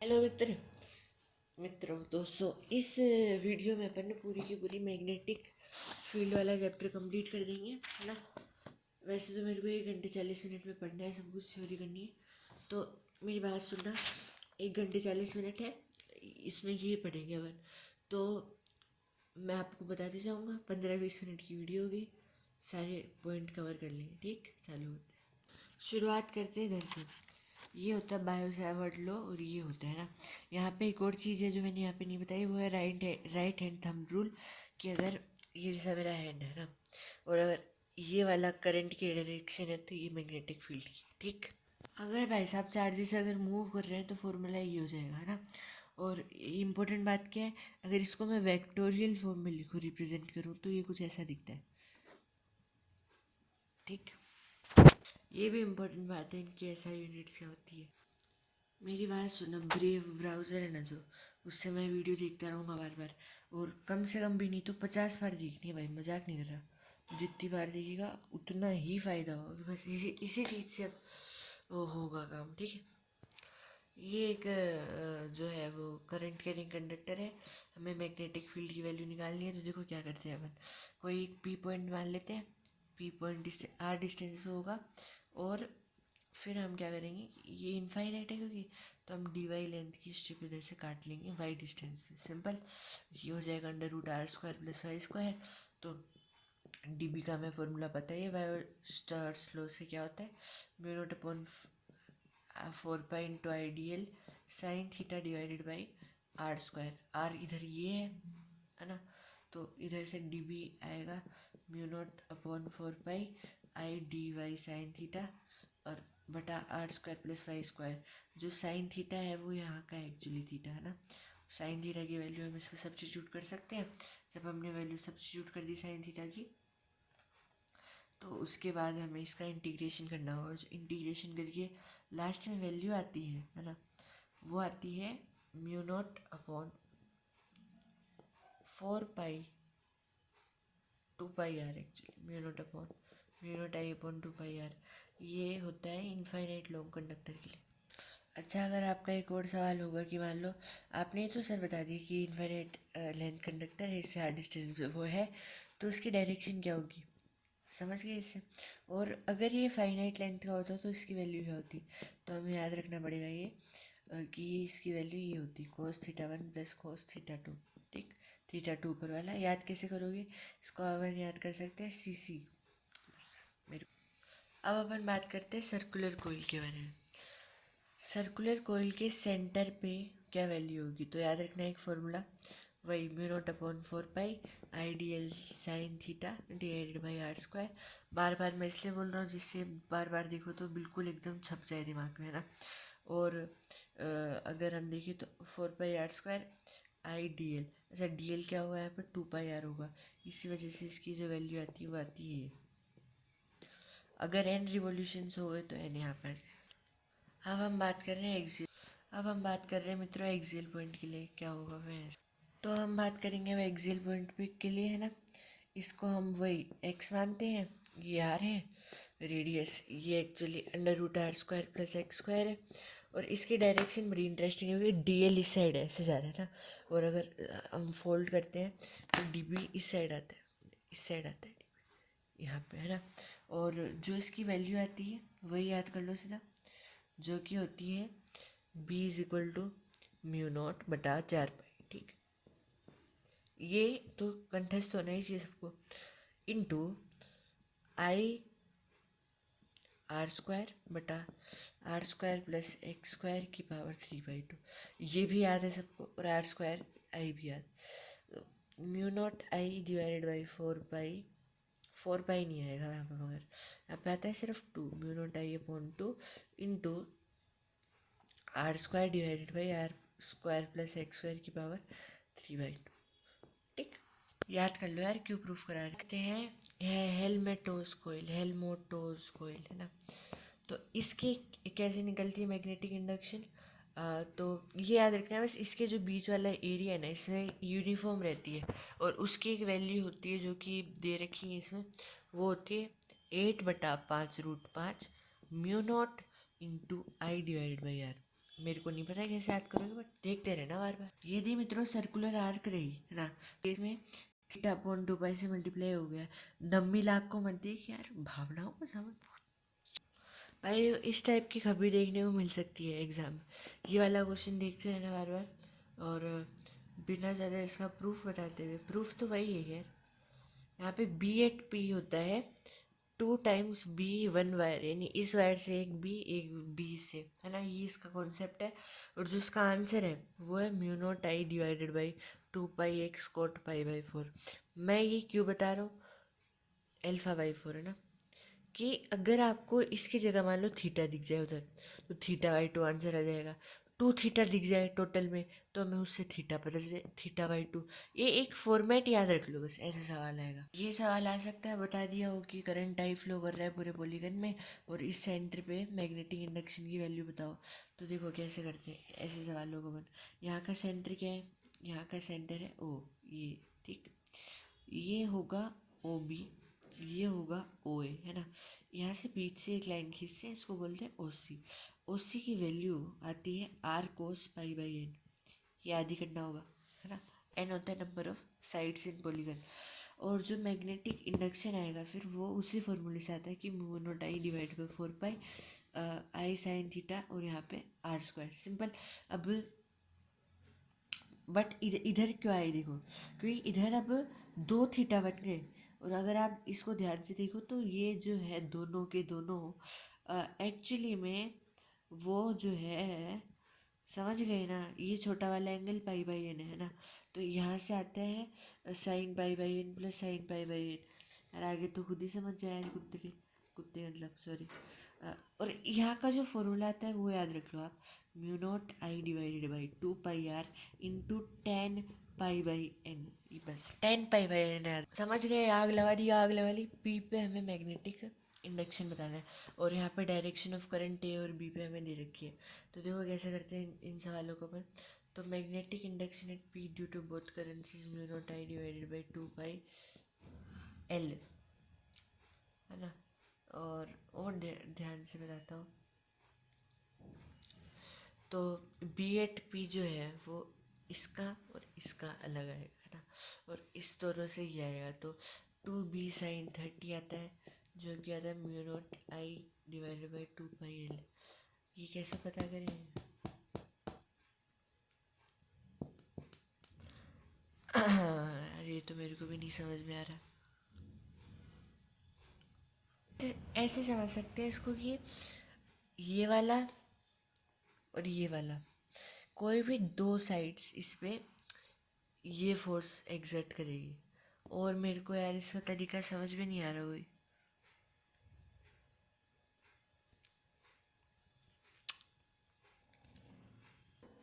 Hello मित्रों दोस्तों, इस वीडियो में अपन ने पूरी की पूरी मैग्नेटिक फील्ड वाला चैप्टर कंप्लीट कर देंगे, है ना। वैसे तो मेरे को 1 घंटे 40 मिनट में पढ़ना है, सब कुछ थ्योरी करनी है। तो मेरी बात सुनना, 1 घंटे 40 मिनट है, इसमें ये पढ़ेंगे अपन। तो मैं आपको बताते जाऊँगा, 15-20 मिनट की वीडियो होगी, सारे पॉइंट कवर कर लेंगे। ठीक, चालू होते हैं। शुरुआत करते हैं इधर से। ये होता है बायो-सावर्ट लॉ और ये होता है ना, यहाँ पे एक और चीज़ है जो मैंने यहाँ पे नहीं बताई, वो है राइट हैंड थंब रूल। कि अगर ये जैसा मेरा हैंड है ना, और अगर ये वाला करंट की डायरेक्शन है तो ये मैग्नेटिक फील्ड की, ठीक। अगर भाई साहब चार्जेस अगर मूव कर रहे हैं तो फॉर्मूला ये हो जाएगा, है ना। और इम्पोर्टेंट बात क्या है, अगर इसको मैं वेक्टोरियल फॉर्म में लिखूँ, रिप्रेजेंट करूँ, तो ये कुछ ऐसा दिखता है, ठीक। ये भी इम्पोर्टेंट बात है, इनकी ऐसा यूनिट्स क्या होती है। मेरी बात सुनो, ब्रेव ब्राउज़र है ना जो, उससे मैं वीडियो देखता रहूँगा बार बार, और कम से कम भी नहीं तो 50 बार देखनी है भाई, मजाक नहीं कर रहा। जितनी बार देखेगा उतना ही फ़ायदा होगा, बस इसी इसी चीज़ से अब वो होगा काम, ठीक है। ये एक जो है वो करंट कैरिंग कंडक्टर है। हमें मैग्नेटिक फील्ड की वैल्यू निकालनी है, तो देखो क्या करते हैं अपन। कोई एक पी पॉइंट मान लेते हैं, पी पॉइंट आर डिस्टेंस पे होगा, और फिर हम क्या करेंगे, ये इनफाइनाइट है क्योंकि, तो हम डी वाई लेंथ की स्ट्रिप इधर से काट लेंगे वाई डिस्टेंस पे, सिंपल। ये हो जाएगा अंडर रूट r² + y²। तो डी बी का हमें फॉर्मूला पता है, बायो-स्टार्स लॉ से क्या होता है, μ0/4π × IDL sin theta divided by r²। R इधर ये है ना, तो इधर से डी बी आएगा μ0/4π/I dy sin थीटा, और बटा r² + y²। जो साइन थीटा है वो यहाँ का एक्चुअली थीटा है ना, साइन थीटा की वैल्यू हम इसको सब्स्टिट्यूट कर सकते हैं। जब हमने वैल्यू सब्स्टिट्यूट कर दी साइन थीटा की, तो उसके बाद हमें इसका इंटीग्रेशन करना होगा। जो इंटीग्रेशन करके लास्ट में वैल्यू आती है ना, वो आती है μ0/4π/2πr, एक्चुअली μ0/2πr। ये होता है इनफाइनाइट लॉन्ग कंडक्टर के लिए। अच्छा, अगर आपका एक और सवाल होगा कि मान लो आपने तो सर बता दी कि इनफाइनाइट लेंथ कंडक्टर है, इससे हार्ड डिस्टेंस वो है, तो उसकी डायरेक्शन क्या होगी, समझ गए इससे। और अगर ये फाइनाइट लेंथ का होता तो इसकी वैल्यू क्या होती, तो हमें याद रखना पड़ेगा ये कि इसकी वैल्यू ये होती cos θ1 + cos θ2, ठीक। θ2 ऊपर वाला, याद कैसे करोगे इसको, अपन याद कर सकते हैं CC, बस मेरे। अब अपन बात करते हैं सर्कुलर कोइल के बारे में। सर्कुलर कोइल के सेंटर पे क्या वैल्यू होगी, तो याद रखना एक फॉर्मूला, वही μ0/4π/IDL sin theta divided by r²। बार बार मैं इसलिए बोल रहा हूँ जिससे बार बार देखो तो बिल्कुल एकदम छप जाए दिमाग में, है ना। और अगर हम देखें तो 4πr² IDL, अच्छा DL क्या होगा यहाँ पर, 2πr होगा, इसी वजह से इसकी जो वैल्यू आती है वो आती है। अगर n रिवॉल्यूशंस हो गए तो n यहाँ पर। अब हम बात कर रहे हैं एक्सियल, अब हम बात कर रहे हैं मित्रों एक्सियल पॉइंट के लिए क्या होगा वह। तो हम बात करेंगे अब एक्सियल पॉइंट पे के लिए, है ना। इसको हम वही x मानते हैं, ये r है, रेडियस ये actually under root r² + x² है, और इसकी डायरेक्शन बड़ी इंटरेस्टिंग है क्योंकि डी एल इस साइड ऐसे जा रहा है ना, और अगर हम फोल्ड करते हैं तो डी बी इस साइड आता है, इस साइड आता है यहाँ पे, है ना। और जो इसकी वैल्यू आती है वही याद कर लो सीधा, जो कि होती है b = μ0/4π, ठीक। ये तो कंठस्थ होना ही चाहिए सबको, इंटू I r² + x² 3/2। ये भी याद है सबको, और r² I भी याद। μ0I डिवाइडेड बाई 4π नहीं आएगा यहाँ पर, मगर यहाँ पे आता है सिर्फ 2, μ0I/2 into r² divided by r² + x² 3/2, ठीक। याद कर लो यार, क्यों प्रूफ करा रखते हैं। हेलमोटोज कोयल है ना, तो इसकी कैसे निकलती है मैग्नेटिक इंडक्शन, तो ये याद रखना है बस, इसके जो बीच वाला एरिया है ना इसमें यूनिफॉर्म रहती है, और उसकी एक वैल्यू होती है जो कि दे रखी है इसमें, वो होती है 8/5 √5 μ0 × I डिवाइडेड बाई R। मेरे को नहीं पता कैसे याद करोगे, बट देखते रहना बार बार। ये थी मित्रों सर्कुलर आर्क रही है ना, इसमें थीटा अपॉन 2 पाई से मल्टीप्लाई हो गया। 90 लाख को मत देख यार, भावनाओं को समझ भाई। इस टाइप की खबरें देखने को मिल सकती है एग्जाम में। ये वाला क्वेश्चन देखते रहना बार बार, और बिना ज़्यादा इसका प्रूफ बताते हुए, प्रूफ तो वही है यार। यहाँ पे बी एट पी होता है 2 टाइम्स B 1 वायर, यानी इस वायर से एक बी से, है ना, ये इसका कॉन्सेप्ट है। और जो इसका आंसर है वो है μ0I divided by 2πx cot π/4। मैं ये क्यों बता रहा हूँ, α/4 है ना, कि अगर आपको इसकी जगह मान लो थीटा दिख जाए उधर, तो θ/2 आंसर आ जाएगा। 2 थीटा दिख जाए टोटल में, तो हमें उससे थीटा पता चले, θ/2। ये एक फॉर्मेट याद रख लो बस, ऐसे सवाल आएगा। ये सवाल आ सकता है, बता दिया हो कि करंट आई फ्लो कर रहा है पूरे पॉलीगन में, और इस सेंटर पे मैग्नेटिक इंडक्शन की वैल्यू बताओ। तो देखो कैसे करते हैं ऐसे सवालों को। यहाँ का सेंटर क्या है, यहाँ का सेंटर है ओ, ये ठीक, ये होगा ओ बी, ये होगा ओ ए, है ना। यहाँ से बीच से एक लाइन खींचते हैं, इसको बोलते हैं ओ सी। ओ सी की वैल्यू आती है आर कोस π/n, ये आदि करना होगा, है ना। एन होता है number of sides in polygon. और जो मैग्नेटिक इंडक्शन आएगा फिर वो उसी फॉर्मूले से आता है कि μ0I divide by 4π I sine theta, और यहाँ पे r², सिंपल। अब बट इधर इधर क्यों आए देखो, क्योंकि इधर अब 2 थीटा बन गए। और अगर आप इसको ध्यान से देखो तो ये जो है दोनों के दोनों एक्चुअली में वो जो है, समझ गए ना, ये छोटा वाला एंगल π/n है ना, तो यहाँ से आता है sign π/n plus sign π/n। यार आगे तो खुद ही समझ जाए यार, कुत्ते मतलब सॉरी। और यहाँ का जो फॉर्मूला आता है वो याद रख लो आप, μ0I divided by 2πr into 10π/n। बस 10π/n याद, समझ गए। आग लगा दी, आग लगा ली। पी पे हमें मैग्नेटिक इंडक्शन बताना है, और यहाँ पे डायरेक्शन ऑफ करंट ए और बी पे हमें दे रखी है। तो देखो कैसे करते हैं इन सवालों को अपन। तो magnetic induction at P due to both currents is μ0I divided by 2πL, है ना। और ध्यान से बताता हूँ, तो बी एट पी जो है वो इसका और इसका अलग आएगा, है ना। और इस दोनों से ये आएगा, तो 2B sin 30 आता है, जो कि आता है μ0I डिवाइडेड बाई 2πL। ये कैसे पता करें, ये तो मेरे को भी नहीं समझ में आ रहा। तो ऐसे समझ सकते हैं इसको कि ये वाला और ये वाला, कोई भी दो साइड्स इस पे ये फोर्स एग्जर्ट करेगी। और मेरे को यार इसका तरीका समझ में नहीं आ रहा कोई।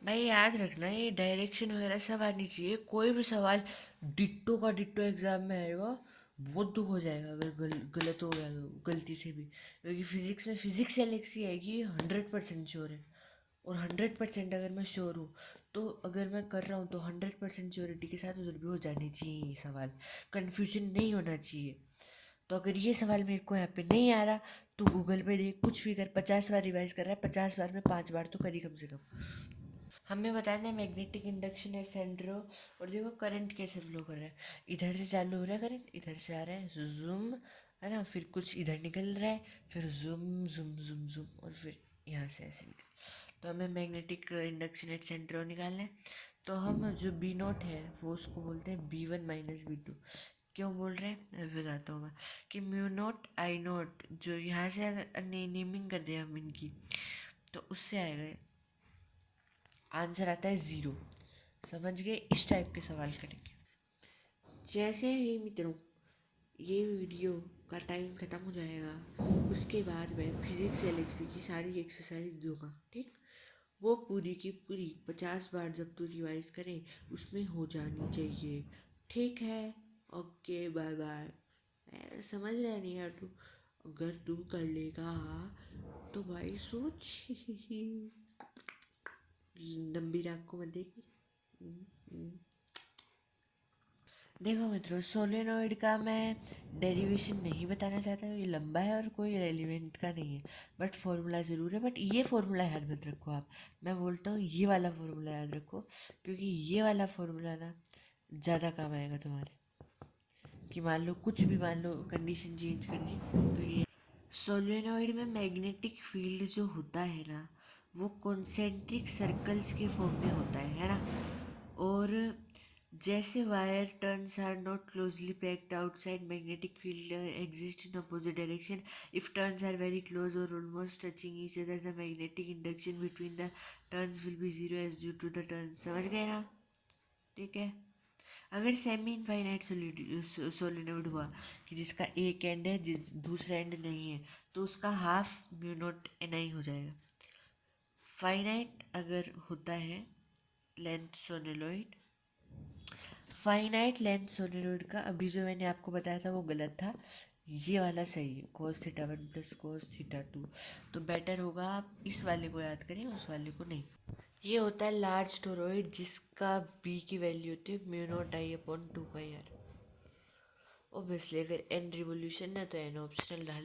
भाई याद रखना, ये डायरेक्शन वगैरह सब आनी चाहिए। कोई भी सवाल डिट्टो का डिट्टो एग्जाम में आएगा, बहुत दुख हो जाएगा अगर गलत हो गया तो, गलती से भी। क्योंकि फिजिक्स में फिजिक्स एलेक्सी आएगी, 100% श्योर है। और 100% अगर मैं श्योर हूँ, तो अगर मैं कर रहा हूँ तो 100% श्योरिटी के साथ उधर भी हो जानी चाहिए ये सवाल, कन्फ्यूजन नहीं होना चाहिए। तो अगर ये सवाल मेरे को यहाँ पे नहीं आ रहा, तो गूगल पे देख, कुछ भी कर, 50 बार रिवाइज कर रहा है, 50 बार में 5 बार तो करी कम से कम। हमें बताना है मैग्नेटिक इंडक्शन है सेंड्रो, और देखो करंट कैसे फ्लो कर रहा है। इधर से चालू हो रहा है करंट, इधर से आ रहा है जूम, है ना, फिर कुछ इधर निकल रहा है, फिर जूम जूम जूम जूम, और फिर यहाँ से ऐसे निकल। तो हमें मैग्नेटिक इंडक्शन एट सेंट्रो निकालना है। तो हम जो B0 है वो उसको बोलते हैं B1 - B2। क्यों बोल रहे हैं अभी बताता हूँ मैं, कि μ0I0 जो यहाँ से अगर नेमिंग कर दें हम इनकी, तो उससे आएगा आंसर आता है 0। समझ गए, इस टाइप के सवाल करेंगे। जैसे ही मित्रों ये वीडियो का टाइम ख़त्म हो जाएगा, उसके बाद मैं फिजिक्स एलेक्सी की सारी एक्सरसाइज दूंगा, ठीक। वो पूरी की पूरी 50 बार जब तू रिवाइज करे उसमें हो जानी चाहिए, ठीक है। Okay bye bye. समझ रहा नहीं यार तू, अगर तू कर लेगा तो भाई सोच। लंबी रात को मत देख। देखो मित्रों, सोलेनोइड का मैं डेरिवेशन नहीं बताना चाहता हूँ, ये लंबा है और कोई रेलिवेंट का नहीं है, बट फॉर्मूला ज़रूर है। बट ये फॉर्मूला याद मत रखो आप, मैं बोलता हूँ ये वाला फॉर्मूला याद रखो, क्योंकि ये वाला फॉर्मूला ना ज़्यादा काम आएगा तुम्हारे, कि मान लो कुछ भी, मान लो कंडीशन चेंज कर दी तो ये। सोलेनोइड में मैग्नेटिक फील्ड जो होता है ना, वो कॉन्सेंट्रिक सर्कल्स के फॉर्म में होता है ना। और जैसे wire turns are not closely packed outside, magnetic field exist in opposite direction. If turns are very close और almost touching each other, the magnetic induction between the turns will be zero as due to the turns. समझ गए ना? ठीक है। अगर semi infinite solenoid हुआ कि जिसका एक एंड है, जिस दूसरा एंड नहीं है, तो उसका हाफ म्यू नॉट एन आई हो जाएगा। फाइनाइट अगर होता है length solenoid, finite length solenoid का अभी जो मैंने आपको बताया था वो गलत था, ये वाला सही है, cos theta one plus cos theta two. तो बेटर होगा आप इस वाले को याद करें, उस वाले को नहीं। ये होता है लार्ज टोरॉइड, जिसका बी की वैल्यू होती है mu naught I upon two pi R. Obviously अगर एन रिवोल्यूशन है तो एन ऑप्शनल डाल